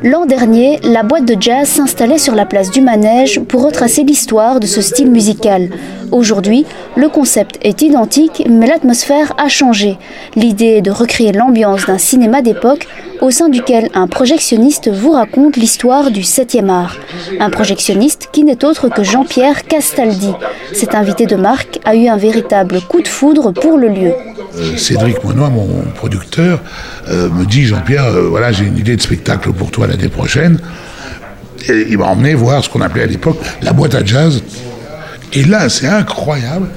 L'an dernier, la boîte de jazz s'installait sur la place du Manège pour retracer l'histoire de ce style musical. Aujourd'hui, le concept est identique, mais l'atmosphère a changé. L'idée est de recréer l'ambiance d'un cinéma d'époque au sein duquel un projectionniste vous raconte l'histoire du 7e art. Un projectionniste qui n'est autre que Jean-Pierre Castaldi. Cet invité de marque a eu un véritable coup de foudre pour le lieu. Cédric Monnoy, mon producteur, me dit « Jean-Pierre, voilà, j'ai une idée de spectacle pour toi l'année prochaine ». Et il m'a emmené voir ce qu'on appelait à l'époque la boîte à jazz. Et là, c'est incroyable.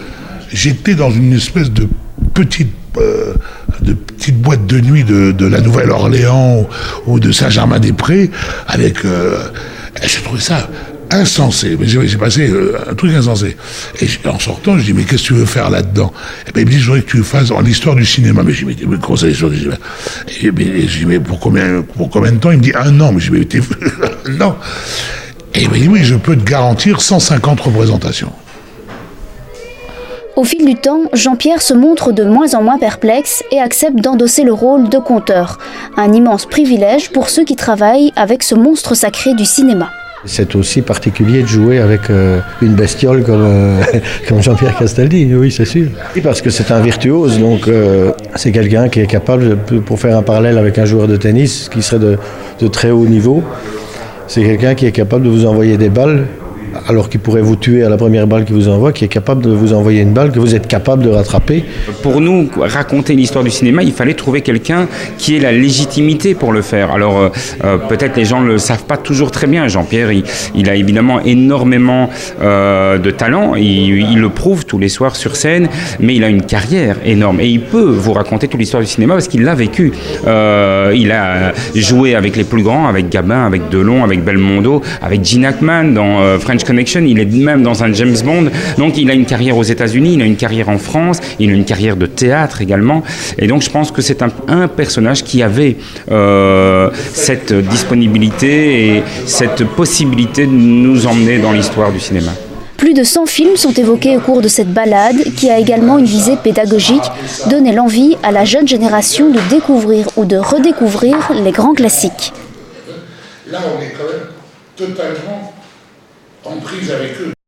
J'étais dans une espèce de petite boîte de nuit de la Nouvelle-Orléans ou de Saint-Germain-des-Prés avec... j'ai trouvé ça insensé. Mais j'ai passé un truc insensé. Et en sortant, je dis, mais qu'est-ce que tu veux faire là-dedans? Et ben, il me dit, je voudrais que tu fasses dans l'histoire du cinéma. Mais je dis, mais comment ça, l'histoire du cinéma? Et je dis, mais pour combien de temps? Il me dit, 1 an. Mais je dis, mais t'es... non. Et il me dit, oui, je peux te garantir 150 représentations. Au fil du temps, Jean-Pierre se montre de moins en moins perplexe et accepte d'endosser le rôle de conteur. Un immense privilège pour ceux qui travaillent avec ce monstre sacré du cinéma. C'est aussi particulier de jouer avec une bestiole comme Jean-Pierre Castaldi, oui, c'est sûr. Parce que c'est un virtuose, donc c'est quelqu'un qui est capable, pour faire un parallèle avec un joueur de tennis qui serait de très haut niveau, c'est quelqu'un qui est capable de vous envoyer des balles, alors qu'il pourrait vous tuer à la première balle qu'il vous envoie, qui est capable de vous envoyer une balle que vous êtes capable de rattraper. Pour nous, raconter l'histoire du cinéma, il fallait trouver quelqu'un qui ait la légitimité pour le faire. Alors, peut-être les gens ne le savent pas toujours très bien. Jean-Pierre, il a évidemment énormément de talent. Il le prouve tous les soirs sur scène, mais il a une carrière énorme. Et il peut vous raconter toute l'histoire du cinéma parce qu'il l'a vécu. Il a joué avec les plus grands, avec Gabin, avec Delon, avec Belmondo, avec Gene Hackman dans French Connection, il est même dans un James Bond, donc il a une carrière aux États-Unis, il a une carrière en France, il a une carrière de théâtre également, et donc je pense que c'est un personnage qui avait cette disponibilité et cette possibilité de nous emmener dans l'histoire du cinéma. Plus de 100 films sont évoqués au cours de cette balade, qui a également une visée pédagogique, donner l'envie à la jeune génération de découvrir ou de redécouvrir les grands classiques. Là, on est quand même totalement en prise avec eux.